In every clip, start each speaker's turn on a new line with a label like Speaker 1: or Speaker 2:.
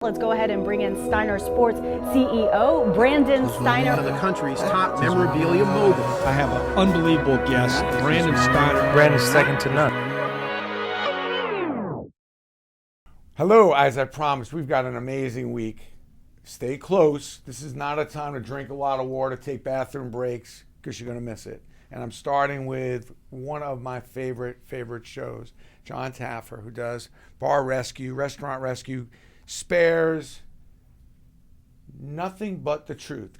Speaker 1: Let's go ahead and bring in Steiner Sports CEO, Brandon Steiner.
Speaker 2: One of the country's top memorabilia moguls.
Speaker 3: I have an unbelievable guest, Brandon Steiner.
Speaker 4: Brandon's second to none.
Speaker 5: Hello, as I promised, we've got an amazing week. Stay close. This is not a time to drink a lot of water, take bathroom breaks, because you're going to miss it. And I'm starting with one of my favorite shows, Jon Taffer, who does bar rescue, restaurant rescue, spares, nothing but the truth.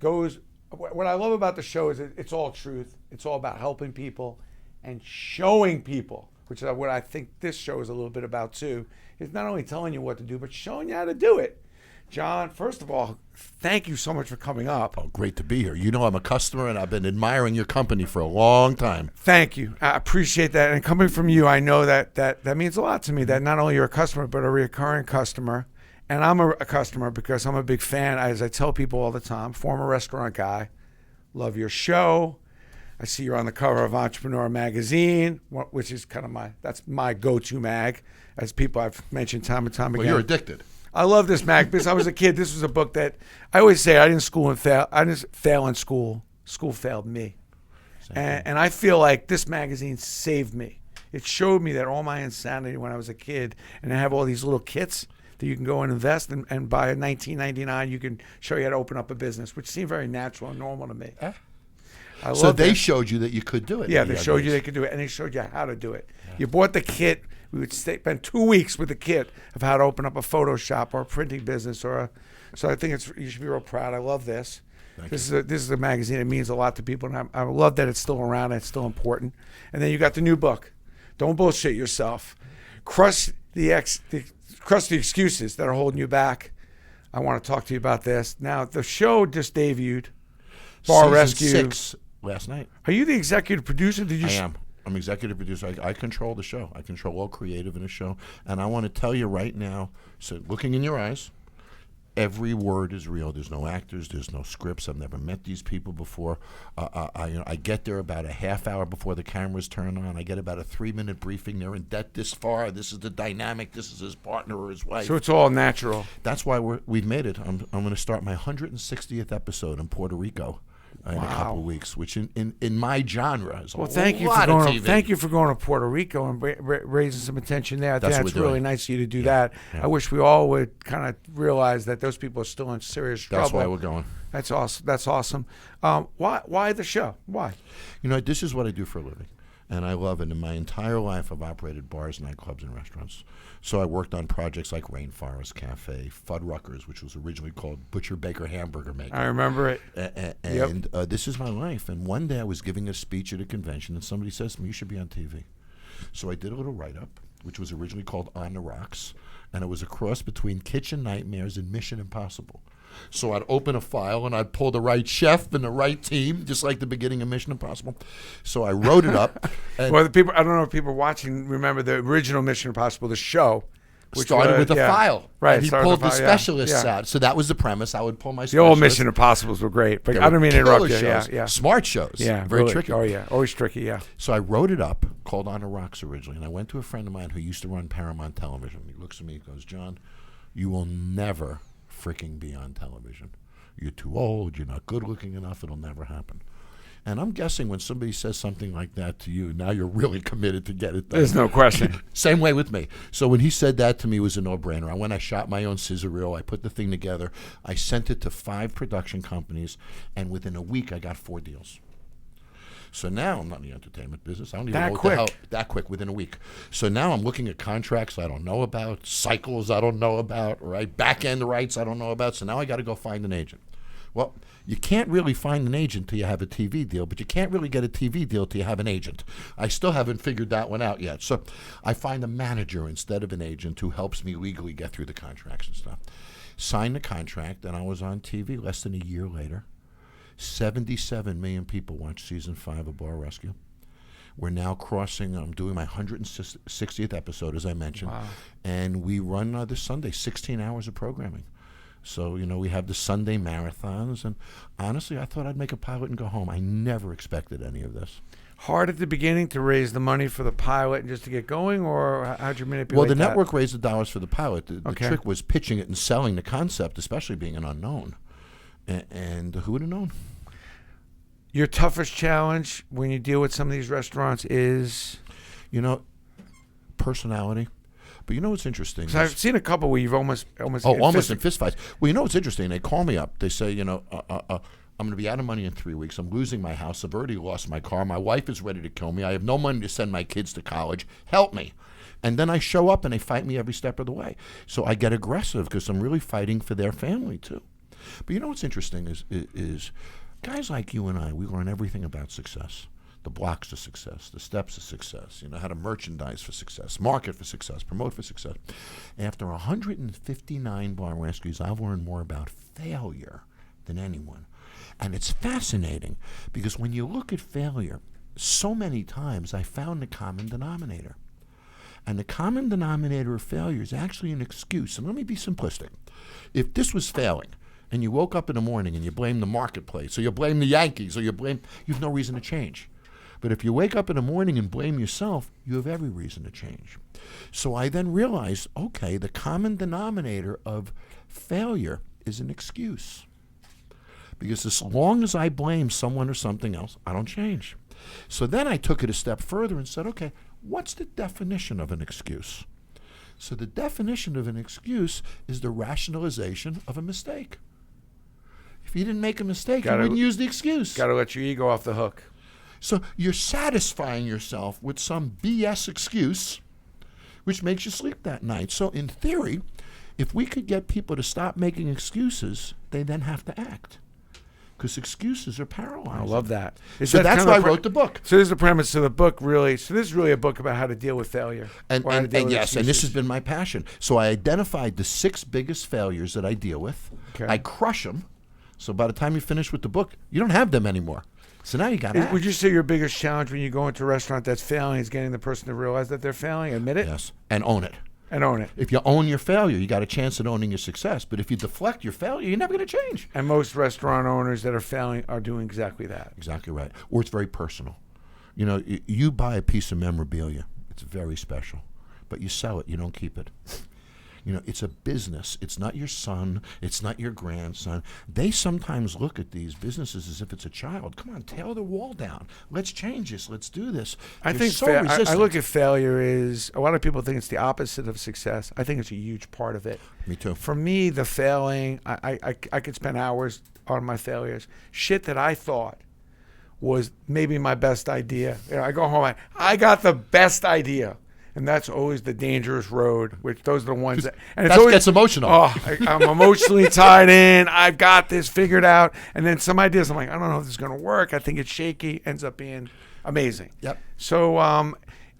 Speaker 5: What I love about the show is it's all truth. It's all about helping people and showing people, which is what I think this show is a little bit about too. It's not only telling you what to do, but showing you how to do it. Jon, first of all, thank you so much for coming up.
Speaker 6: Oh, great to be here. You know I'm a customer, and I've been admiring your company for a long time.
Speaker 5: Thank you. I appreciate that. And coming from you, I know that means a lot to me, that not only you're a customer, but a recurring customer. And I'm a customer because I'm a big fan, as I tell people all the time, former restaurant guy. Love your show. I see you're on the cover of Entrepreneurial magazine, which is kind of that's my go-to mag, as people I've mentioned time and time again.
Speaker 6: Well, you're addicted.
Speaker 5: I love this mag because I was a kid. This was a book that I always say I didn't fail in school. School failed me. And I feel like this magazine saved me. It showed me that all my insanity when I was a kid, and I have all these little kits that you can go and invest and buy in $19.99. You can show you how to open up a business, which seemed very natural and normal to me.
Speaker 6: So they showed you that you could do it.
Speaker 5: Yeah, they showed you they could do it, and they showed you how to do it. Yeah. You bought the kit. We would spend 2 weeks with the kit of how to open up a Photoshop or a printing business So I think you should be real proud. I love this. This is a magazine. It means a lot to people, and I love that it's still around and it's still important. And then you got the new book. Don't bullshit yourself. Crush the excuses that are holding you back. I want to talk to you about this. Now, the show just debuted. Bar
Speaker 6: Season
Speaker 5: Rescue.
Speaker 6: 6 last night.
Speaker 5: Are you the executive producer?
Speaker 6: I am. I'm executive producer. I control the show. I control all creative in the show. And I want to tell you right now, so looking in your eyes, every word is real. There's no actors. There's no scripts. I've never met these people before. I get there about a half hour before the cameras turn on. I get about a 3-minute briefing. They're in debt this far. This is the dynamic. This is his partner or his wife.
Speaker 5: So it's all natural.
Speaker 6: That's why we've made it. I'm going to start my 160th episode in Puerto Rico in a couple of weeks, which in my genre is a lot of TV.
Speaker 5: Thank you for going to Puerto Rico and raising some attention there. I think that's really nice of you to do that. Yeah. I wish we all would kind of realize that those people are still in serious trouble.
Speaker 6: That's why we're going.
Speaker 5: That's awesome. Why the show? Why?
Speaker 6: You know, this is what I do for a living, and I love it. In my entire life, I've operated bars, nightclubs, and restaurants. So I worked on projects like Rainforest Cafe, Fuddruckers, which was originally called Butcher Baker Hamburger Maker.
Speaker 5: I remember it.
Speaker 6: And this is my life. And one day I was giving a speech at a convention, and somebody says to me, "You should be on TV." So I did a little write-up, which was originally called On the Rocks, and it was a cross between Kitchen Nightmares and Mission Impossible. So I'd open a file and I'd pull the right chef and the right team, just like the beginning of Mission Impossible. So I wrote it up.
Speaker 5: Well, I don't know if people watching remember the original Mission Impossible, the show.
Speaker 6: Which started with a file.
Speaker 5: Right.
Speaker 6: And he pulled the specialists out. So that was the premise. I would pull my specialists.
Speaker 5: The old Mission Impossibles were great. But I don't mean to interrupt you. Yeah.
Speaker 6: Smart shows.
Speaker 5: Yeah.
Speaker 6: Very
Speaker 5: really.
Speaker 6: tricky.
Speaker 5: Oh, yeah. Always tricky, yeah.
Speaker 6: So I wrote it up, called On the Rocks originally. And I went to a friend of mine who used to run Paramount Television. He looks at me and goes, "Jon, you will never freaking be on television. You're too old. You're not good looking enough. It'll never happen." And I'm guessing when somebody says something like that to you, now you're really committed to get it done.
Speaker 5: There's no question.
Speaker 6: Same way with me. So when he said that to me, it was a no-brainer. I shot my own scissor reel. I put the thing together. I sent it to 5 production companies, and within a week, I got 4 deals. So now I'm not in the entertainment business. I don't even know what the hell. That quick, within a week. So now I'm looking at contracts I don't know about, cycles I don't know about, right? Back-end rights I don't know about. So now I got to go find an agent. Well, you can't really find an agent till you have a TV deal, but you can't really get a TV deal till you have an agent. I still haven't figured that one out yet. So I find a manager instead of an agent who helps me legally get through the contracts and stuff. Signed the contract, and I was on TV less than a year later. 77 million people watched season 5 of Bar Rescue. We're now I'm doing my 160th episode, as I mentioned. Wow. And we run this Sunday, 16 hours of programming. So, we have the Sunday marathons, and honestly, I thought I'd make a pilot and go home. I never expected any of this.
Speaker 5: hard at the beginning to raise the money for the pilot and just to get going, or how'd you manipulate
Speaker 6: Well, the
Speaker 5: that?
Speaker 6: network raised the dollars for the pilot. The
Speaker 5: Okay.
Speaker 6: trick was pitching it and selling the concept, especially being an unknown. And who would have known?
Speaker 5: Your toughest challenge when you deal with some of these restaurants is?
Speaker 6: You know, personality. But you know what's interesting?
Speaker 5: 'Cause I've seen a couple where you've almost
Speaker 6: almost
Speaker 5: fist-
Speaker 6: in fistfights. Well, you know what's interesting? They call me up. They say, I'm going to be out of money in 3 weeks. I'm losing my house. I've already lost my car. My wife is ready to kill me. I have no money to send my kids to college. Help me. And then I show up and they fight me every step of the way. So I get aggressive because I'm really fighting for their family too. But you know what's interesting is guys like you and I, we learn everything about success. The blocks of success, the steps of success, how to merchandise for success, market for success, promote for success. After 159 bar rescues, I've learned more about failure than anyone. And it's fascinating because when you look at failure, so many times I found the common denominator. And the common denominator of failure is actually an excuse. And let me be simplistic. If this was failing, and you woke up in the morning and you blame the marketplace, or you blame the Yankees, or you have no reason to change. But if you wake up in the morning and blame yourself, you have every reason to change. So I then realized, okay, the common denominator of failure is an excuse. Because as long as I blame someone or something else, I don't change. So then I took it a step further and said, okay, what's the definition of an excuse? So the definition of an excuse is the rationalization of a mistake. If you didn't make a mistake, you wouldn't use the excuse.
Speaker 5: Got to let your ego off the hook.
Speaker 6: So you're satisfying yourself with some BS excuse, which makes you sleep that night. So in theory, if we could get people to stop making excuses, they then have to act. Because excuses are paralyzing.
Speaker 5: I love that.
Speaker 6: So that's why I wrote the book.
Speaker 5: So this is the premise of the book, really. So this is really a book about how to deal with failure.
Speaker 6: And
Speaker 5: or how to deal with
Speaker 6: yes, and this
Speaker 5: excuses.
Speaker 6: has been my passion. So I identified the 6 biggest failures that I deal with.
Speaker 5: Okay.
Speaker 6: I crush them. So by the time you finish with the book, you don't have them anymore. So now you got to act.
Speaker 5: Would you say your biggest challenge when you go into a restaurant that's failing is getting the person to realize that they're failing, admit it,
Speaker 6: Yes, and own it.
Speaker 5: and own it?
Speaker 6: If you own your failure, you got a chance at owning your success. But if you deflect your failure, you're never going to change.
Speaker 5: And most restaurant owners that are failing are doing exactly that.
Speaker 6: Exactly right. Or it's very personal. You buy a piece of memorabilia. It's very special. But you sell it. You don't keep it. It's a business. It's not your son. It's not your grandson. They sometimes look at these businesses as if it's a child. Come on, tear the wall down. Let's change this. Let's do this.
Speaker 5: I
Speaker 6: They're
Speaker 5: think
Speaker 6: so
Speaker 5: I
Speaker 6: resistant.
Speaker 5: look at failure is, a lot of people think it's the opposite of success. I think it's a huge part of it.
Speaker 6: Me too.
Speaker 5: For me, the failing, I could spend hours on my failures. Shit that I thought was maybe my best idea. I go home, I got the best idea. And that's always the dangerous road, which those are the ones that... And it's
Speaker 6: That
Speaker 5: always,
Speaker 6: gets emotional.
Speaker 5: Oh, I'm emotionally tied in. I've got this figured out. And then some ideas, I'm like, I don't know if this is going to work. I think it's shaky. Ends up being amazing.
Speaker 6: Yep.
Speaker 5: So,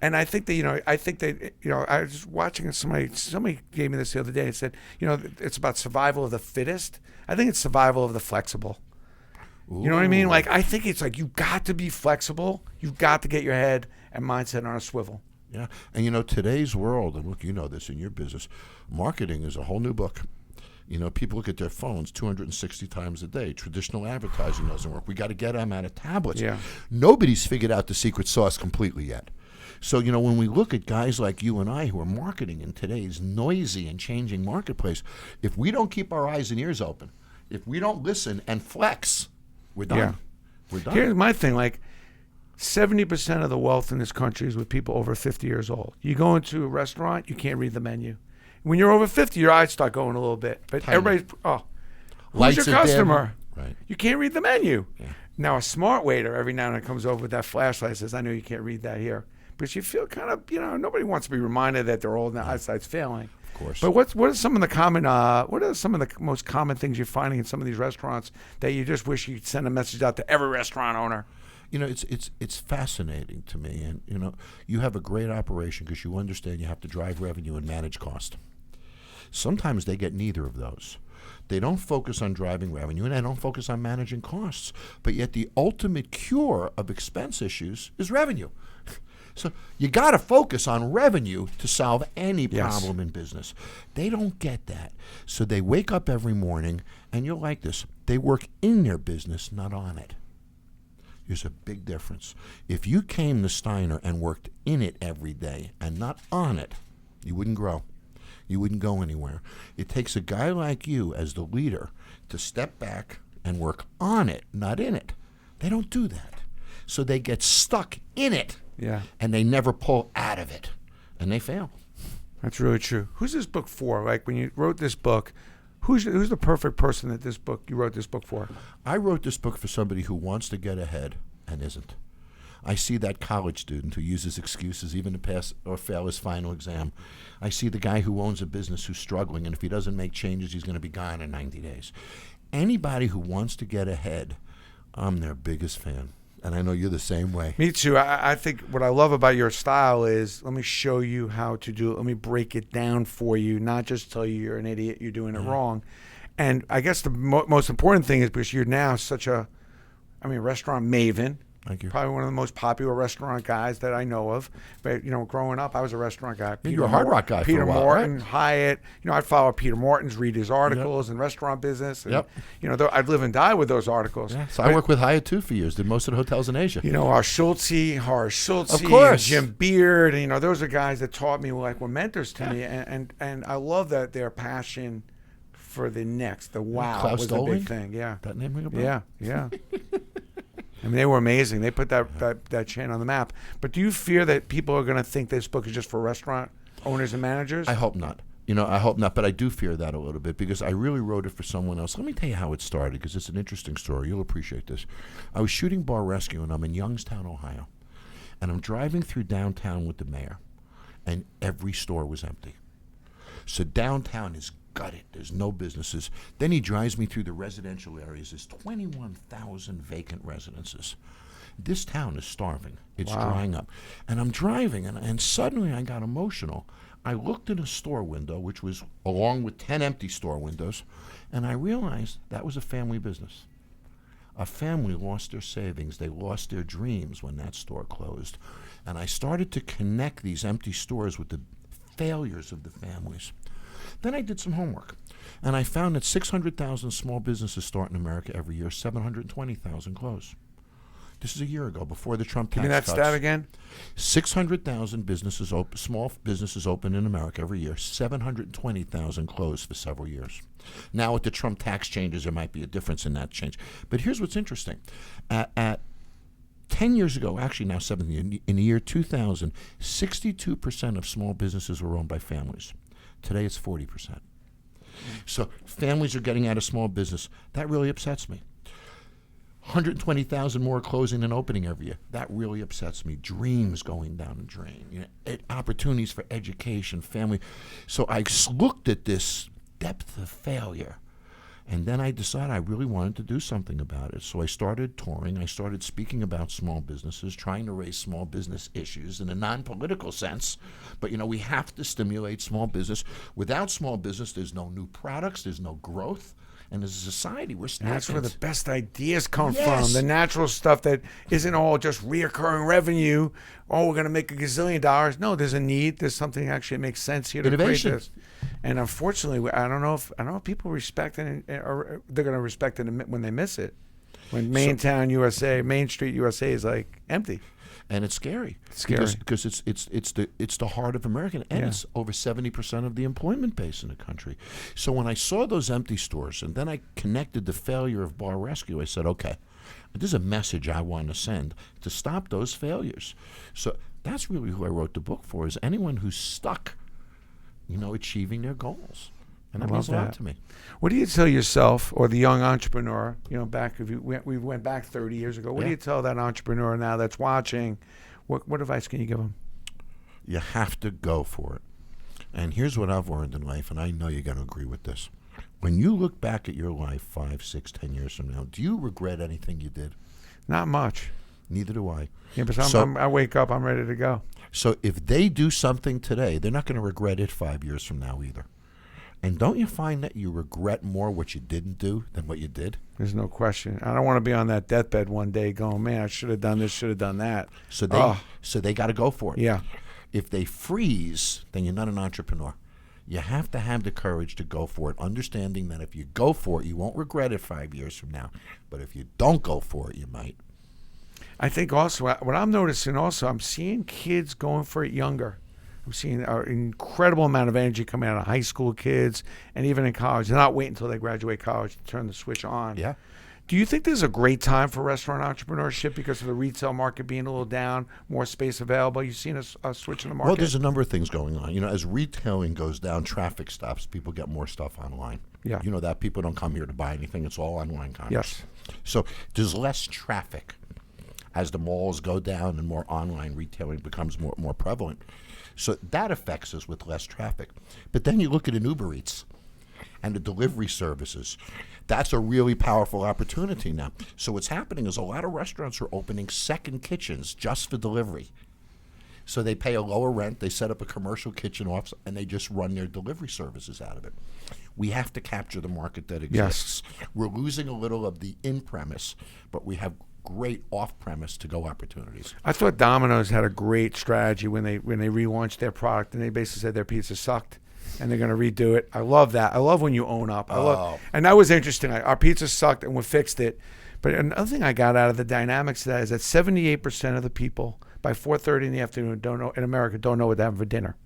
Speaker 5: and I think that, I was watching somebody gave me this the other day and said, it's about survival of the fittest. I think it's survival of the flexible.
Speaker 6: Ooh.
Speaker 5: You know what I mean? Like, I think it's like, you've got to be flexible. You've got to get your head and mindset on a swivel.
Speaker 6: Yeah. And today's world, and look, you know this in your business, marketing is a whole new book. People look at their phones 260 times a day. Traditional advertising doesn't work. We got to get them out of tablets.
Speaker 5: Yeah.
Speaker 6: Nobody's figured out the secret sauce completely yet. So, when we look at guys like you and I who are marketing in today's noisy and changing marketplace, if we don't keep our eyes and ears open, if we don't listen and flex, we're done.
Speaker 5: Yeah.
Speaker 6: We're done.
Speaker 5: Here's my thing, 70% of the wealth in this country is with people over 50 years old. You go into a restaurant, you can't read the menu. When you're over 50, your eyes start going a little bit. But
Speaker 6: Tiny.
Speaker 5: everybody's, who's
Speaker 6: Lights
Speaker 5: your
Speaker 6: are dim.
Speaker 5: customer?
Speaker 6: Right.
Speaker 5: You can't read the menu.
Speaker 6: Yeah.
Speaker 5: Now, a smart waiter every now and then comes over with that flashlight and says, I know you can't read that here. But you feel kind of, nobody wants to be reminded that they're old and their eyesight's failing.
Speaker 6: Of course.
Speaker 5: But what are some of the most common things you're finding in some of these restaurants that you just wish you'd send a message out to every restaurant owner?
Speaker 6: It's fascinating to me, and you have a great operation because you understand you have to drive revenue and manage cost. Sometimes they get neither of those. They don't focus on driving revenue and they don't focus on managing costs. But yet the ultimate cure of expense issues is revenue. So you got to focus on revenue to solve any problem in business. They don't get that. So they wake up every morning, and you're like this. They work in their business, not on it. There's a big difference. If you came to Steiner and worked in it every day and not on it, you wouldn't grow. You wouldn't go anywhere. It takes a guy like you as the leader to step back and work on it, not in it. They don't do that. So they get stuck in it, and they never pull out of it, and they fail.
Speaker 5: That's really true. Who's this book for? Like, when you wrote this book, who's the perfect person that you wrote this book for?
Speaker 6: I wrote this book for somebody who wants to get ahead and isn't. I see that college student who uses excuses even to pass or fail his final exam. I see the guy who owns a business who's struggling, and if he doesn't make changes, he's going to be gone in 90 days. Anybody who wants to get ahead, I'm their biggest fan. And I know you're the same way.
Speaker 5: Me too. I think what I love about your style is, let me show you how to do it. Let me break it down for you, not just tell you you're an idiot, you're doing it wrong. And I guess the most important thing is because you're now such a, restaurant maven.
Speaker 6: Thank you.
Speaker 5: Probably one of the most popular restaurant guys that I know of. But, growing up, I was a restaurant guy.
Speaker 6: You were a Hard Rock guy
Speaker 5: Peter
Speaker 6: for a while,
Speaker 5: Morton,
Speaker 6: right?
Speaker 5: Hyatt. I'd follow Peter Morton's, read his articles in restaurant business. And, I'd live and die with those articles.
Speaker 6: Yeah, so I worked with Hyatt, too, for years. Did most of the hotels in Asia.
Speaker 5: Horace Schultze,
Speaker 6: Of course.
Speaker 5: Jim Beard. And, those are guys that taught me, were mentors to me. And I love that their passion for the next, the wow,
Speaker 6: Klaus
Speaker 5: was a
Speaker 6: Doling?
Speaker 5: big thing. Yeah.
Speaker 6: That name ring a bell?
Speaker 5: Yeah. They were amazing. They put that chain on the map. But do you fear that people are going to think this book is just for restaurant owners and managers?
Speaker 6: I hope not. I hope not, but I do fear that a little bit because I really wrote it for someone else. Let me tell you how it started because it's an interesting story. You'll appreciate this. I was shooting Bar Rescue, and I'm in Youngstown, Ohio. And I'm driving through downtown with the mayor, and every store was empty. So downtown is gutted. There's no businesses. Then he drives me through the residential areas. There's 21,000 vacant residences. This town is starving. It's drying up. And I'm driving, and suddenly I got emotional. I looked in a store window, which was along with 10 empty store windows, and I realized that was a family business. A family lost their savings. They lost their dreams when that store closed. And I started to connect these empty stores with the failures of the families. Then I did some homework, and I found that 600,000 small businesses start in America every year, 720,000 close. This is a year ago, before the Trump tax
Speaker 5: Give me that
Speaker 6: cuts.
Speaker 5: stat again.
Speaker 6: 600,000 businesses, small businesses open in America every year. 720,000 close for several years. Now with the Trump tax changes, there might be a difference in that change. But here's what's interesting. At 10 years ago, actually now 17, in the year 2000, 62% of small businesses were owned by families. Today it's 40%. So families are getting out of small business. That really upsets me. 120,000 more closing and opening every year. That really upsets me. Dreams going down the drain. Opportunities for education, family. So I looked at this depth of failure, and then I decided I really wanted to do something about it. So I started touring. I started speaking about small businesses, trying to raise small business issues in a non-political sense. But, we have to stimulate small business. Without small business, there's no new products, there's no growth. And as a society, we're stagnant.
Speaker 5: That's where the best ideas come
Speaker 6: Yes.
Speaker 5: from. The natural stuff that isn't all just reoccurring revenue. Oh, we're going to make $1 gazillion. No, there's a need. There's something that actually makes sense here to
Speaker 6: Innovation.
Speaker 5: create this. And unfortunately, I don't know if people respect it, or they're going to respect it when they miss it. When Main Street USA is like empty.
Speaker 6: And it's scary.
Speaker 5: It's scary.
Speaker 6: Because it's the heart of America, and it's over 70% of the employment base in the country. So when I saw those empty stores, and then I connected the failure of Bar Rescue, I said, okay, this is a message I want to send to stop those failures. So that's really who I wrote the book for, is anyone who's stuck, achieving their goals. And that means a lot to me.
Speaker 5: What do you tell yourself, or the young entrepreneur, we went back 30 years ago, what do you tell that entrepreneur now that's watching? What advice can you give them?
Speaker 6: You have to go for it. And here's what I've learned in life, and I know you're going to agree with this. When you look back at your life 5, 6, 10 years from now, do you regret anything you did?
Speaker 5: Not much.
Speaker 6: Neither do I.
Speaker 5: Yeah, but I wake up, I'm ready to go.
Speaker 6: So if they do something today, they're not going to regret it 5 years from now either. And don't you find that you regret more what you didn't do than what you did?
Speaker 5: There's no question. I don't want to be on that deathbed one day going, man, I should have done this, should have done that.
Speaker 6: So they got to go for it.
Speaker 5: Yeah.
Speaker 6: If they freeze, then you're not an entrepreneur. You have to have the courage to go for it, understanding that if you go for it, you won't regret it 5 years from now. But if you don't go for it, you might.
Speaker 5: I think also what I'm noticing also, I'm seeing kids going for it younger. I'm seeing an incredible amount of energy coming out of high school kids and even in college. They're not waiting until they graduate college to turn the switch on.
Speaker 6: Yeah.
Speaker 5: Do you think there's a great time for restaurant entrepreneurship because of the retail market being a little down, more space available? You've seen a switch in the market?
Speaker 6: Well, there's a number of things going on. As retailing goes down, traffic stops. People get more stuff online.
Speaker 5: Yeah.
Speaker 6: You know that people don't come here to buy anything. It's all online commerce.
Speaker 5: Yes.
Speaker 6: So there's less traffic as the malls go down and more online retailing becomes more prevalent. So that affects us with less traffic. But then you look at an Uber Eats and the delivery services. That's a really powerful opportunity now. So what's happening is a lot of restaurants are opening second kitchens just for delivery. So they pay a lower rent, they set up a commercial kitchen office, and they just run their delivery services out of it. We have to capture the market that exists.
Speaker 5: Yes.
Speaker 6: We're losing a little of the in-premise, but we have great off-premise to-go opportunities.
Speaker 5: I thought Domino's had a great strategy when they relaunched their product, and they basically said their pizza sucked and they're going to redo it. I love that. I love when you own up. And that was interesting. Our pizza sucked and we fixed it. But another thing I got out of the dynamics of that is that 78% of the people by 4:30 in the afternoon in America don't know what they're having for dinner.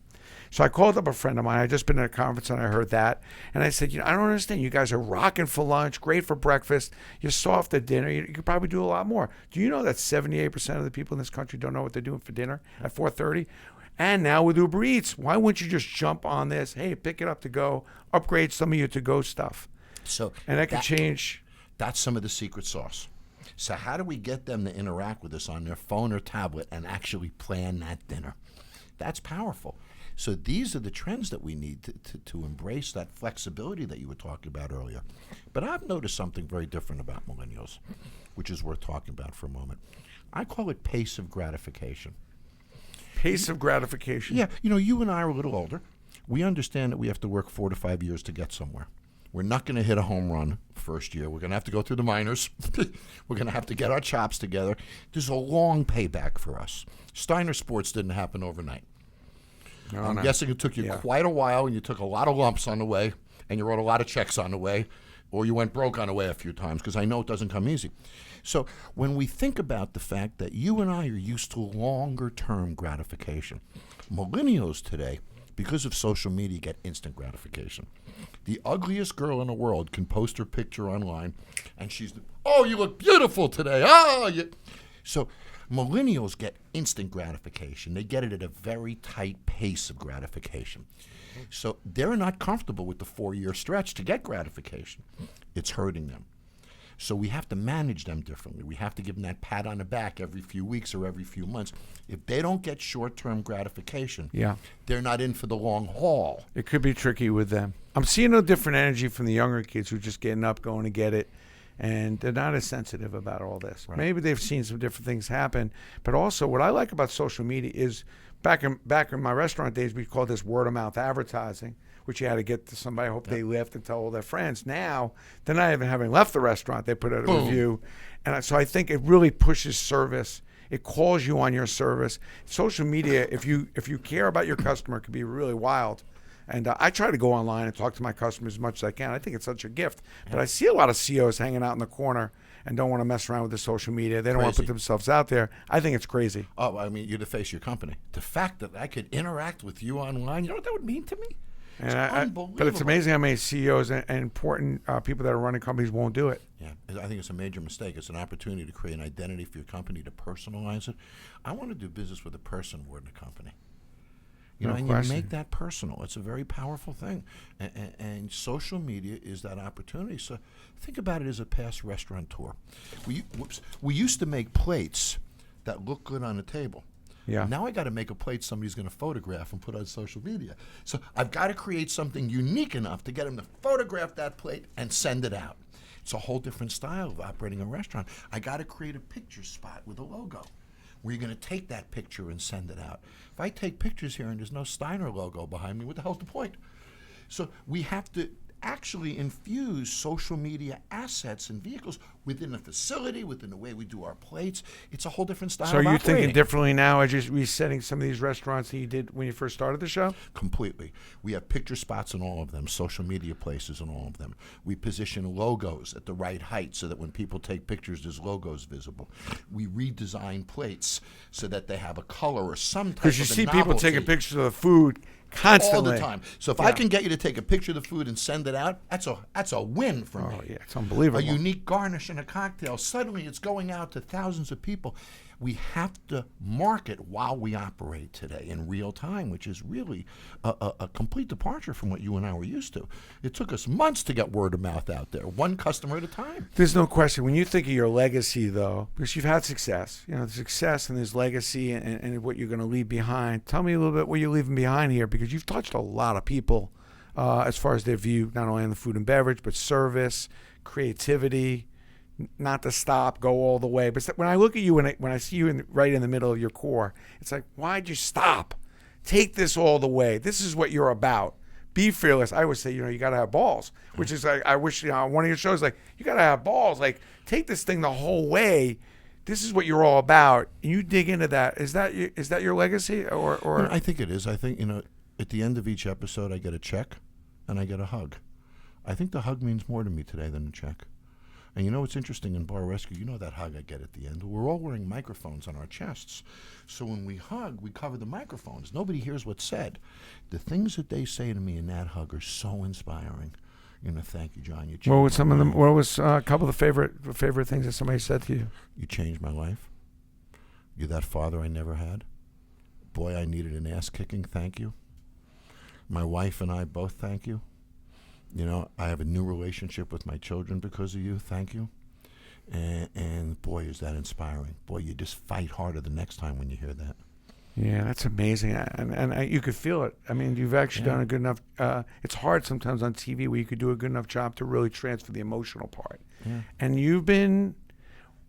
Speaker 5: So I called up a friend of mine. I just been at a conference and I heard that. And I said, I don't understand. You guys are rocking for lunch, great for breakfast. You're soft at dinner. You could probably do a lot more. Do you know that 78% of the people in this country don't know what they're doing for dinner at 4:30? And now with Uber Eats, why wouldn't you just jump on this? Hey, pick it up to go, upgrade some of your to-go stuff. And that could change.
Speaker 6: That's some of the secret sauce. So how do we get them to interact with us on their phone or tablet and actually plan that dinner? That's powerful. So these are the trends that we need to embrace, that flexibility that you were talking about earlier. But I've noticed something very different about millennials, which is worth talking about for a moment. I call it pace of gratification.
Speaker 5: Pace of gratification.
Speaker 6: Yeah, you and I are a little older. We understand that we have to work 4 to 5 years to get somewhere. We're not going to hit a home run first year. We're going to have to go through the minors. We're going to have to get our chops together. There's a long payback for us. Steiner Sports didn't happen overnight. I'm guessing it took you quite a while, and you took a lot of lumps on the way, and you wrote a lot of checks on the way, or you went broke on the way a few times, because I know it doesn't come easy. So when we think about the fact that you and I are used to longer-term gratification, millennials today, because of social media, get instant gratification. The ugliest girl in the world can post her picture online, and she's, oh, you look beautiful today. So millennials get instant gratification. They get it at a very tight pace of gratification. So they're not comfortable with the 4-year stretch to get gratification. It's hurting them. So we have to manage them differently. We have to give them that pat on the back every few weeks or every few months. If they don't get short-term gratification, they're not in for the long haul.
Speaker 5: It could be tricky with them. I'm seeing a different energy from the younger kids who are just getting up, going to get it, and they're not as sensitive about all this. Right. Maybe they've seen some different things happen. But also what I like about social media is back in my restaurant days, we called this word-of-mouth advertising, which you had to get to somebody, hope they left and tell all their friends. Now, they're not even having left the restaurant. They put out a review. And so I think it really pushes service. It calls you on your service. Social media, if you care about your customer, can be really wild. And I try to go online and talk to my customers as much as I can. I think it's such a gift. But I see a lot of CEOs hanging out in the corner and don't want to mess around with the social media. They don't want to put themselves out there. I think it's crazy.
Speaker 6: Oh, I mean, you're the face of your company. The fact that I could interact with you online, you know what that would mean to me? It's unbelievable.
Speaker 5: But it's amazing how many CEOs and important people that are running companies won't do it.
Speaker 6: Yeah, I think it's a major mistake. It's an opportunity to create an identity for your company, to personalize it. I want to do business with a person more than a company. And you make that personal. It's a very powerful thing. And social media is that opportunity. So think about it as a past restaurateur. We used to make plates that look good on the table.
Speaker 5: Yeah.
Speaker 6: Now I got to make a plate somebody's going to photograph and put on social media. So I've got to create something unique enough to get them to photograph that plate and send it out. It's a whole different style of operating a restaurant. I got to create a picture spot with a logo where you're going to take that picture and send it out. If I take pictures here and there's no Steiner logo behind me, what the hell's the point? So we have to actually infuse social media assets and vehicles within the facility, within the way we do our plates. It's a whole different style
Speaker 5: So
Speaker 6: of
Speaker 5: you're
Speaker 6: operating.
Speaker 5: thinking differently now as you're resetting some of these restaurants that you did when you first started the show?
Speaker 6: Completely. We have picture spots in all of them, social media places in all of them. We position logos at the right height so that when people take pictures, there's logos visible. We redesign plates so that they have a color or some type of
Speaker 5: Because you see people
Speaker 6: novelty.
Speaker 5: taking pictures of the food constantly.
Speaker 6: All the time. So if I can get you to take a picture of the food and send it out, that's a win for me.
Speaker 5: Oh, yeah, it's unbelievable.
Speaker 6: A unique garnish in a cocktail. Suddenly it's going out to thousands of people. We have to market while we operate today in real time, which is really a complete departure from what you and I were used to. It took us months to get word of mouth out there, one customer at a time.
Speaker 5: There's no question. When you think of your legacy, though, because you've had success, success and there's legacy and what you're going to leave behind. Tell me a little bit what you're leaving behind here, because you've touched a lot of people as far as their view, not only in the food and beverage, but service, creativity, not to stop, go all the way. But when I look at you, when I see you right in the middle of your core, it's like, why'd you stop? Take this all the way. This is what you're about. Be fearless. I always say, you got to have balls, which is like, I wish, one of your shows, like, you got to have balls. Like, take this thing the whole way. This is what you're all about. And you dig into that. Is that your legacy? Or
Speaker 6: I think it is. I think, at the end of each episode, I get a check and I get a hug. I think the hug means more to me today than a check. And what's interesting in Bar Rescue, that hug I get at the end. We're all wearing microphones on our chests. So when we hug, we cover the microphones. Nobody hears what's said. The things that they say to me in that hug are so inspiring. Thank you, John.
Speaker 5: what was some of them? What was a couple of the favorite things that somebody said to you?
Speaker 6: You changed my life. You're that father I never had. Boy, I needed an ass kicking. Thank you. My wife and I both thank you. I have a new relationship with my children because of you. Thank you. And boy, is that inspiring. Boy, you just fight harder the next time when you hear that.
Speaker 5: Yeah, that's amazing. And you could feel it. I mean, you've actually done a good enough, it's hard sometimes on TV where you could do a good enough job to really transfer the emotional part.
Speaker 6: Yeah.
Speaker 5: And you've been,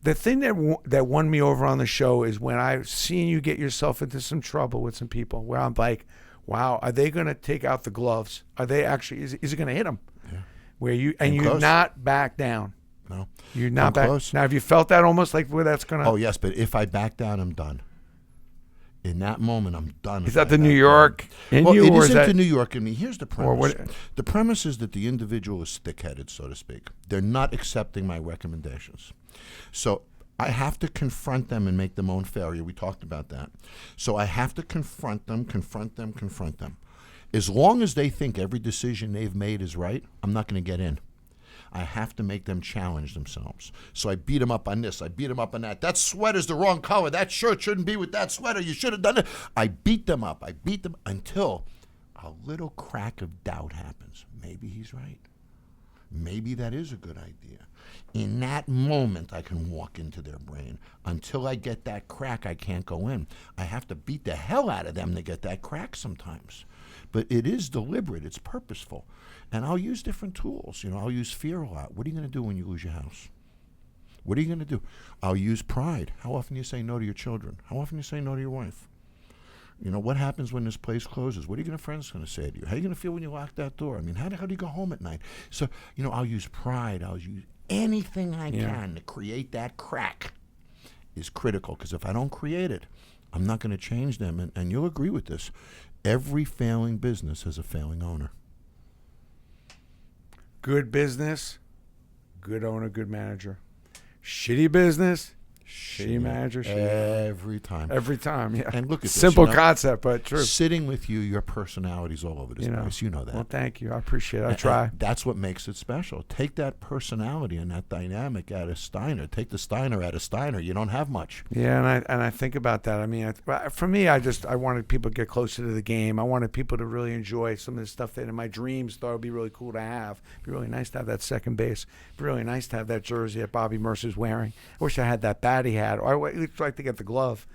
Speaker 5: the thing that won me over on the show is when I've seen you get yourself into some trouble with some people where I'm like, wow, are they going to take out the gloves? Are they actually, is it going to hit them?
Speaker 6: Yeah.
Speaker 5: Where you not back down.
Speaker 6: No.
Speaker 5: You're not back.
Speaker 6: Close.
Speaker 5: Now, have you felt that almost like where that's going to?
Speaker 6: Oh, yes, but if I back down, I'm done. In that moment, I'm done.
Speaker 5: Is that the New York in
Speaker 6: well,
Speaker 5: you?
Speaker 6: It
Speaker 5: or
Speaker 6: isn't
Speaker 5: is that
Speaker 6: the New York in me. Here's the premise.
Speaker 5: what-
Speaker 6: The premise is that the individual is thick-headed, so to speak. They're not accepting my recommendations. So I have to confront them and make them own failure. We talked about that. So I have to confront them. As long as they think every decision they've made is right, I'm not going to get in. I have to make them challenge themselves. So I beat them up on this. I beat them up on that. That sweater's the wrong color. That shirt shouldn't be with that sweater. You should have done it. I beat them up. I beat them until a little crack of doubt happens. Maybe he's right. Maybe that is a good idea. In that moment, I can walk into their brain. Until I get that crack, I can't go in. I have to beat the hell out of them to get that crack sometimes. But it is deliberate. It's purposeful. And I'll use different tools. I'll use fear a lot. What are you going to do when you lose your house? What are you going to do? I'll use pride. How often do you say no to your children? How often do you say no to your wife? What happens when this place closes? What are your friends going to say to you? How are you going to feel when you lock that door? I mean, how do you go home at night? So, I'll use pride. I'll use anything I can to create that crack is critical. Because if I don't create it, I'm not going to change them. And you'll agree with this. Every failing business has a failing owner.
Speaker 5: good business, good owner, good manager. Shitty business, shitty manager, shitty
Speaker 6: Every time.
Speaker 5: every time. Yeah.
Speaker 6: And look at this,
Speaker 5: simple concept, but true.
Speaker 6: Sitting with you, your personality's all over this place. You know that.
Speaker 5: Well, thank you. I appreciate it. I
Speaker 6: And
Speaker 5: try.
Speaker 6: that's what makes it special. Take that personality and that dynamic out of Steiner. Take the Steiner out of Steiner. You don't have much.
Speaker 5: Yeah, and I think about that. I mean, for me, I wanted people to get closer to the game. I wanted people to really enjoy some of the stuff that in my dreams thought would be really cool to have. It'd be really nice to have that second base. It'd be really nice to have that jersey that Bobby Mercer's wearing. I wish I had that bat he had. Or I'd like to get the glove.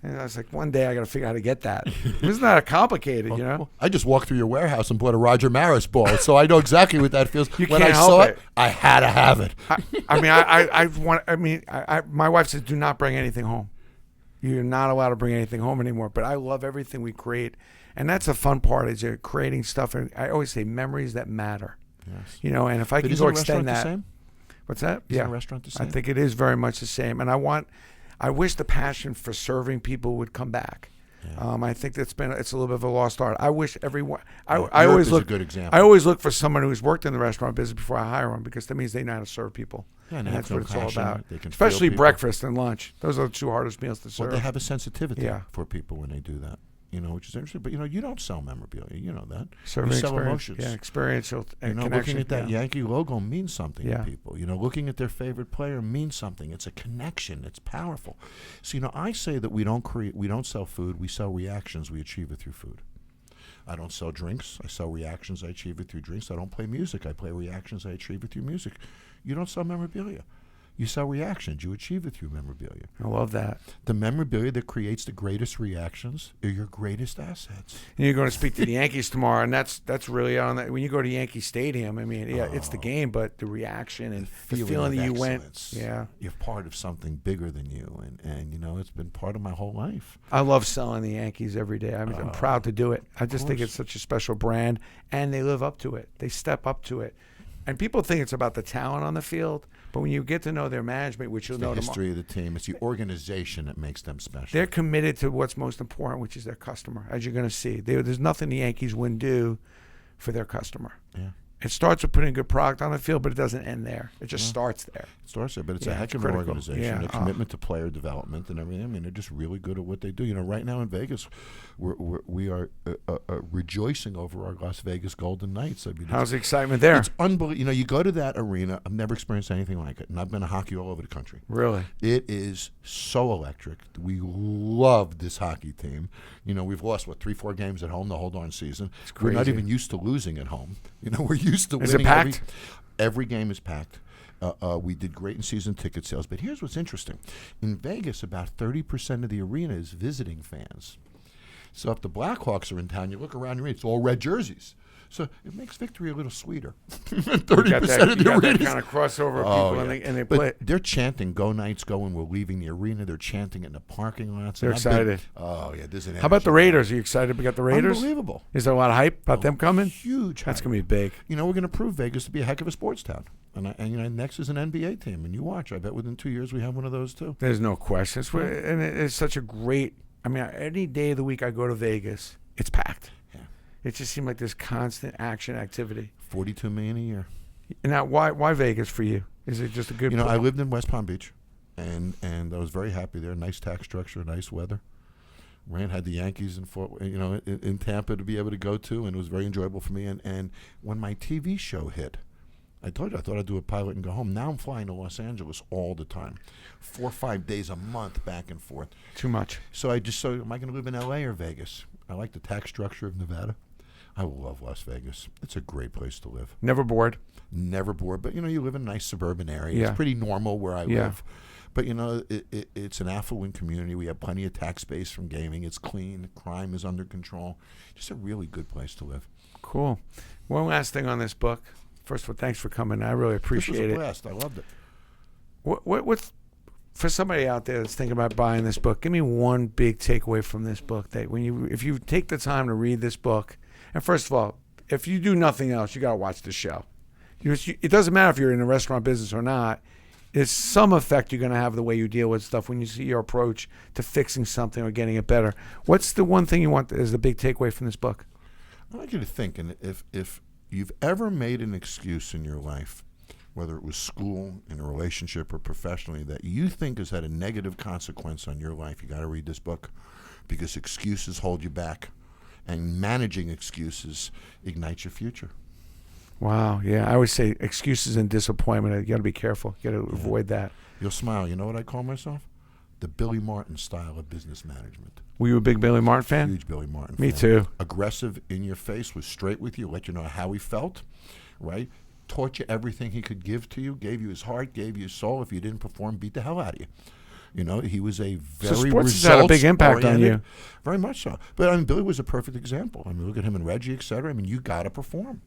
Speaker 5: And I was like, one day I got to figure out how to get that. It's not complicated, you know?
Speaker 6: Well, I just walked through your warehouse and bought a Roger Maris ball, so I know exactly what that feels.
Speaker 5: You
Speaker 6: when
Speaker 5: can't
Speaker 6: I
Speaker 5: help
Speaker 6: saw
Speaker 5: it.
Speaker 6: I had to have it.
Speaker 5: My wife says, do not bring anything home. You're not allowed to bring anything home anymore. But I love everything we create. And that's the fun part is you're creating stuff. And I always say memories that matter.
Speaker 6: Yes.
Speaker 5: You know, and if I
Speaker 6: But
Speaker 5: can
Speaker 6: isn't
Speaker 5: go
Speaker 6: a restaurant
Speaker 5: extend that.
Speaker 6: the same?
Speaker 5: What's that?
Speaker 6: Isn't
Speaker 5: Yeah.
Speaker 6: a restaurant the
Speaker 5: I
Speaker 6: same?
Speaker 5: think it is very much the same. And I wish the passion for serving people would come back.
Speaker 6: Yeah.
Speaker 5: I think it's a little bit of a lost art. I wish everyone. I
Speaker 6: Europe
Speaker 5: always
Speaker 6: is a
Speaker 5: look.
Speaker 6: good example.
Speaker 5: I always look for someone who's worked in the restaurant business before I hire them, because that means they know how to serve people.
Speaker 6: Yeah, and
Speaker 5: and
Speaker 6: they
Speaker 5: that's
Speaker 6: have
Speaker 5: what
Speaker 6: no
Speaker 5: it's all
Speaker 6: passion.
Speaker 5: about.
Speaker 6: They can feel
Speaker 5: Especially
Speaker 6: people.
Speaker 5: breakfast and lunch. Those are the two hardest meals to serve.
Speaker 6: Well, they have a sensitivity
Speaker 5: Yeah.
Speaker 6: for people when they do that. You know, which is interesting. But, you know, you don't sell memorabilia. You know that.
Speaker 5: Serving
Speaker 6: you sell
Speaker 5: experience.
Speaker 6: emotions.
Speaker 5: Yeah, experiential
Speaker 6: You know,
Speaker 5: connection.
Speaker 6: looking at that
Speaker 5: yeah.
Speaker 6: Yankee logo means something
Speaker 5: Yeah.
Speaker 6: to people. You know, looking at their favorite player means something. It's a connection. It's powerful. So, you know, I say that we don't sell food. We sell reactions. We achieve it through food. I don't sell drinks. I sell reactions. I achieve it through drinks. I don't play music. I play reactions. I achieve it through music. You don't sell memorabilia. You sell reactions. You achieve it through memorabilia.
Speaker 5: I love that.
Speaker 6: The memorabilia that creates the greatest reactions are your greatest assets.
Speaker 5: And you're going to speak to the Yankees tomorrow, and that's really on that. When you go to Yankee Stadium, I mean, yeah, it's the game, but the reaction and the feeling that you went. Yeah,
Speaker 6: You're part of something bigger than you, and you know, it's been part of my whole life.
Speaker 5: I love selling the Yankees every day. I mean, I'm proud to do it. I just think it's such a special brand, and they live up to it. They step up to it. And people think it's about the talent on the field, but when you get to know their management, which you'll
Speaker 6: It's the
Speaker 5: know
Speaker 6: history of the team. It's the organization that makes them special.
Speaker 5: they're committed to what's most important, which is their customer, as you're going to see. There's nothing the Yankees wouldn't do for their customer.
Speaker 6: Yeah.
Speaker 5: It starts with putting a good product on the field, but it doesn't end there. It just starts there.
Speaker 6: It starts there, but it's a
Speaker 5: Yeah,
Speaker 6: heck
Speaker 5: it's
Speaker 6: of an
Speaker 5: critical.
Speaker 6: organization.
Speaker 5: Yeah.
Speaker 6: A commitment to player development and everything. I mean, they're just really good at what they do. You know, right now in Vegas, we are rejoicing over our Las Vegas Golden Knights. I mean,
Speaker 5: How's the excitement there?
Speaker 6: it's unbelievable. You know, you go to that arena. I've never experienced anything like it, and I've been to hockey all over the country.
Speaker 5: Really?
Speaker 6: It is so electric. We love this hockey team. You know, we've lost 3-4 games at home the whole darn season. We're not
Speaker 5: crazy.
Speaker 6: even used to losing at home. You know, we're used to
Speaker 5: Is it
Speaker 6: winning.
Speaker 5: packed?
Speaker 6: Every game is packed. We did great in season ticket sales. But here's what's interesting: in Vegas, about 30% of the arena is visiting fans. So if the Blackhawks are in town, you look around your arena, it's all red jerseys. So it makes victory a little sweeter. 30% of the arena
Speaker 5: kind of crossover of people, and they play.
Speaker 6: But they're chanting "Go Knights, Go!" when we're leaving the arena. They're chanting it in the parking lots.
Speaker 5: They're
Speaker 6: And I've been-
Speaker 5: excited.
Speaker 6: Oh yeah, there's an.
Speaker 5: How about the
Speaker 6: energy.
Speaker 5: Raiders? Are you excited we got the Raiders?
Speaker 6: Unbelievable.
Speaker 5: Is there a lot of hype about them coming?
Speaker 6: Huge.
Speaker 5: That's
Speaker 6: hype.
Speaker 5: going to be big.
Speaker 6: You know, we're going to prove Vegas to be a heck of a sports town. And you know, next is an NBA team, and you watch. I bet within 2 years we have one of those too.
Speaker 5: There's no question. And it's such a great. I mean, any day of the week I go to Vegas, it's packed.
Speaker 6: Yeah.
Speaker 5: It just seems like there's constant action activity.
Speaker 6: $42 million a year.
Speaker 5: And now, why Vegas for you? Is it just a good?
Speaker 6: You know,
Speaker 5: pl-
Speaker 6: I lived in West Palm Beach, and I was very happy there. Nice tax structure, nice weather. Rand had the Yankees in Tampa to be able to go to, and it was very enjoyable for me. And when my TV show hit, I told you I thought I'd do a pilot and go home. Now I'm flying to Los Angeles all the time, 4 or 5 days a month back and forth.
Speaker 5: Too much.
Speaker 6: So am I going to live in L.A. or Vegas? I like the tax structure of Nevada. I love Las Vegas. It's a great place to live.
Speaker 5: Never bored.
Speaker 6: Never bored, but you know, you live in a nice suburban area.
Speaker 5: Yeah.
Speaker 6: It's pretty normal where I
Speaker 5: Yeah.
Speaker 6: live. But you know, it's an affluent community. We have plenty of tax base from gaming. It's clean. Crime is under control. Just a really good place to live.
Speaker 5: Cool. One last thing on this book. First of all, thanks for coming. I really appreciate
Speaker 6: This was a
Speaker 5: it.
Speaker 6: blast. I loved it.
Speaker 5: What's for somebody out there that's thinking about buying this book? Give me one big takeaway from this book that if you take the time to read this book, and first of all, if you do nothing else, you got to watch the show. It doesn't matter if you're in the restaurant business or not. There's some effect you're going to have the way you deal with stuff when you see your approach to fixing something or getting it better. What's the one thing you want as the big takeaway from this book?
Speaker 6: I want you to think, and if you've ever made an excuse in your life, whether it was school, in a relationship, or professionally, that you think has had a negative consequence on your life, you got to read this book, because excuses hold you back, and managing excuses ignites your future.
Speaker 5: Wow, yeah. I always say excuses and disappointment. You got to be careful. You got to avoid that.
Speaker 6: You'll smile. You know what I call myself? The Billy Martin style of business management.
Speaker 5: Were you a big Billy Martin fan?
Speaker 6: Huge Billy Martin
Speaker 5: Me
Speaker 6: fan.
Speaker 5: too.
Speaker 6: Aggressive, in your face, was straight with you, let you know how he felt, right? Taught you everything he could give to you, gave you his heart, gave you his soul. If you didn't perform, beat the hell out of you. You know, he was a very
Speaker 5: sports has had a big impact on you.
Speaker 6: Very much so. But I mean, Billy was a perfect example. I mean, look at him and Reggie, et cetera. I mean, you got to perform.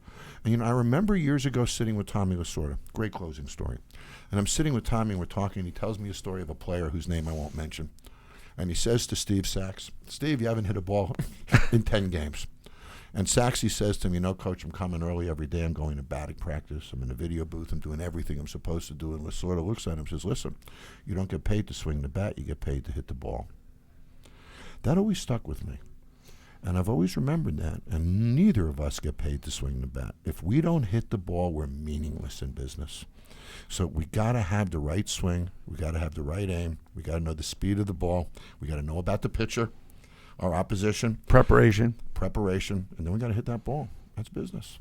Speaker 6: And, you know, I remember years ago sitting with Tommy Lasorda. Great closing story. And I'm sitting with Tommy and we're talking, and he tells me a story of a player whose name I won't mention. And he says to Steve Sachs, "Steve, you haven't hit a ball in 10 games. And Saxy says to me, Coach, I'm coming early every day. I'm going to batting practice. I'm in a video booth. I'm doing everything I'm supposed to do. And Lasorda looks at him and says, listen, you don't get paid to swing the bat. You get paid to hit the ball. That always stuck with me. And I've always remembered that. And neither of us get paid to swing the bat. If we don't hit the ball, we're meaningless in business. So we got to have the right swing. We got to have the right aim. We got to know the speed of the ball. We got to know about the pitcher, our opposition.
Speaker 5: Preparation.
Speaker 6: And then we got to hit that ball. That's business.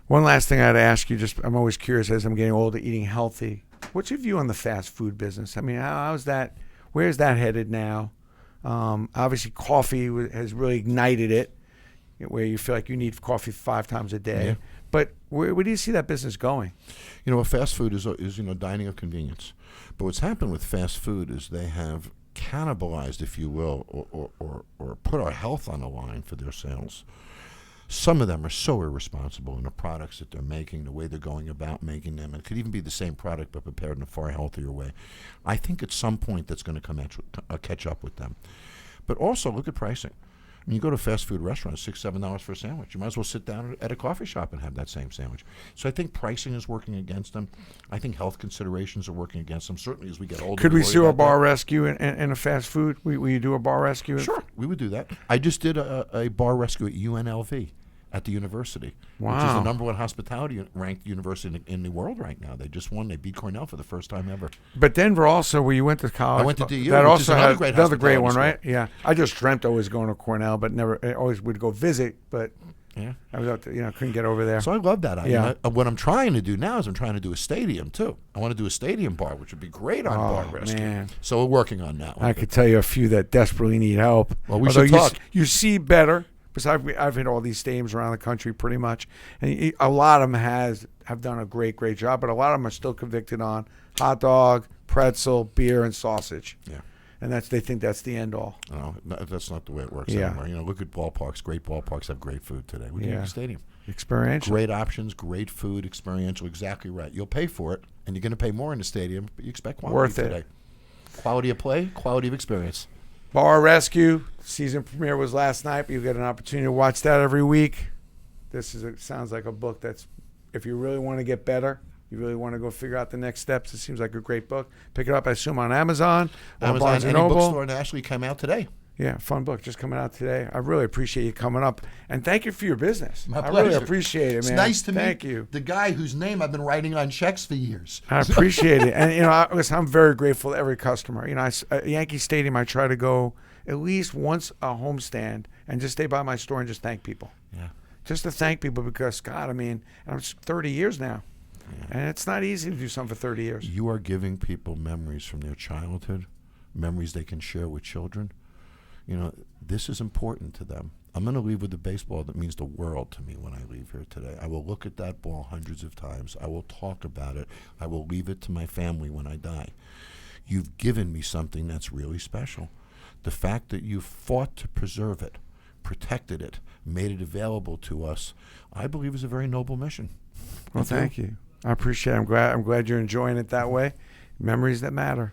Speaker 5: One last thing I'd ask you, I'm always curious as I'm getting older, eating healthy. What's your view on the fast food business? I mean, how's that? Where's that headed now? Obviously, coffee has really ignited it, where you feel like you need coffee 5 times a day.
Speaker 6: Yeah.
Speaker 5: But where do you see that business going?
Speaker 6: Fast food is dining of convenience. But what's happened with fast food is they have cannibalized, if you will, or put our health on the line for their sales. Some of them are so irresponsible in the products that they're making, the way they're going about making them. It could even be the same product but prepared in a far healthier way. I think at some point that's going to catch up with them. But also look at pricing. I mean, you go to a fast food restaurant, $6, $7 for a sandwich. You might as well sit down at a coffee shop and have that same sandwich. So I think pricing is working against them. I think health considerations are working against them. Certainly as we get older.
Speaker 5: Could we see a bar rescue in a fast food? Will you do a bar rescue?
Speaker 6: Sure, we would do that. I just did a bar rescue at UNLV at the university, which is the #1 hospitality ranked university in the world right now. They just won. They beat Cornell for the first time ever.
Speaker 5: But Denver also, where you went to college.
Speaker 6: I went to DU,
Speaker 5: that
Speaker 6: which
Speaker 5: also
Speaker 6: is another
Speaker 5: had
Speaker 6: great
Speaker 5: another great
Speaker 6: hospitality
Speaker 5: one,
Speaker 6: school.
Speaker 5: right? Yeah. I just dreamt always going to Cornell, but never. I always would go visit, but
Speaker 6: yeah,
Speaker 5: I was out there, couldn't get over there.
Speaker 6: So I love that.
Speaker 5: Yeah.
Speaker 6: What I'm trying to do now is I'm trying to do a stadium too. I want to do a stadium bar, which would be great on bar rescue.
Speaker 5: Man.
Speaker 6: So we're working on that one.
Speaker 5: I could tell you a few that desperately need help.
Speaker 6: Well, we
Speaker 5: Although
Speaker 6: should talk.
Speaker 5: You see better. Because I've hit all these stadiums around the country pretty much, and a lot of them have done a great job, but a lot of them are still convicted on hot dog, pretzel, beer, and sausage.
Speaker 6: Yeah,
Speaker 5: and they think that's the end all.
Speaker 6: No, that's not the way it works
Speaker 5: Yeah.
Speaker 6: anymore. Look at ballparks. Great ballparks have great food today. We need a stadium.
Speaker 5: Experiential.
Speaker 6: Great options, great food, experiential. Exactly right. You'll pay for it, and you're going to pay more in the stadium, but you expect quality
Speaker 5: Worth it.
Speaker 6: today. Quality of play, quality of experience.
Speaker 5: Bar Rescue season premiere was last night, but you get an opportunity to watch that every week. Sounds like a book that's, if you really want to get better, you really want to go figure out the next steps. It seems like a great book. Pick it up, I assume, on Amazon, or Barnes &
Speaker 6: any
Speaker 5: Noble.
Speaker 6: bookstore nationally came out today.
Speaker 5: Yeah, fun book just coming out today. I really appreciate you coming up, and thank you for your business.
Speaker 6: My
Speaker 5: I
Speaker 6: pleasure.
Speaker 5: really appreciate it, man.
Speaker 6: It's nice to
Speaker 5: thank
Speaker 6: meet
Speaker 5: you.
Speaker 6: the guy whose name I've been writing on checks for years.
Speaker 5: I appreciate it, and listen, I'm very grateful to every customer. At Yankee Stadium, I try to go at least once a homestand and just stay by my store and just thank people.
Speaker 6: Yeah.
Speaker 5: Just to thank people because, God, I mean, I'm 30 years now. Yeah. And it's not easy to do something for 30 years.
Speaker 6: You are giving people memories from their childhood, memories they can share with children. This is important to them. I'm going to leave with a baseball that means the world to me when I leave here today. I will look at that ball hundreds of times. I will talk about it. I will leave it to my family when I die. You've given me something that's really special. The fact that you fought to preserve it, protected it, made it available to us, I believe is a very noble mission.
Speaker 5: Well, thank you. I appreciate it. I'm glad you're enjoying it that way. Memories that matter.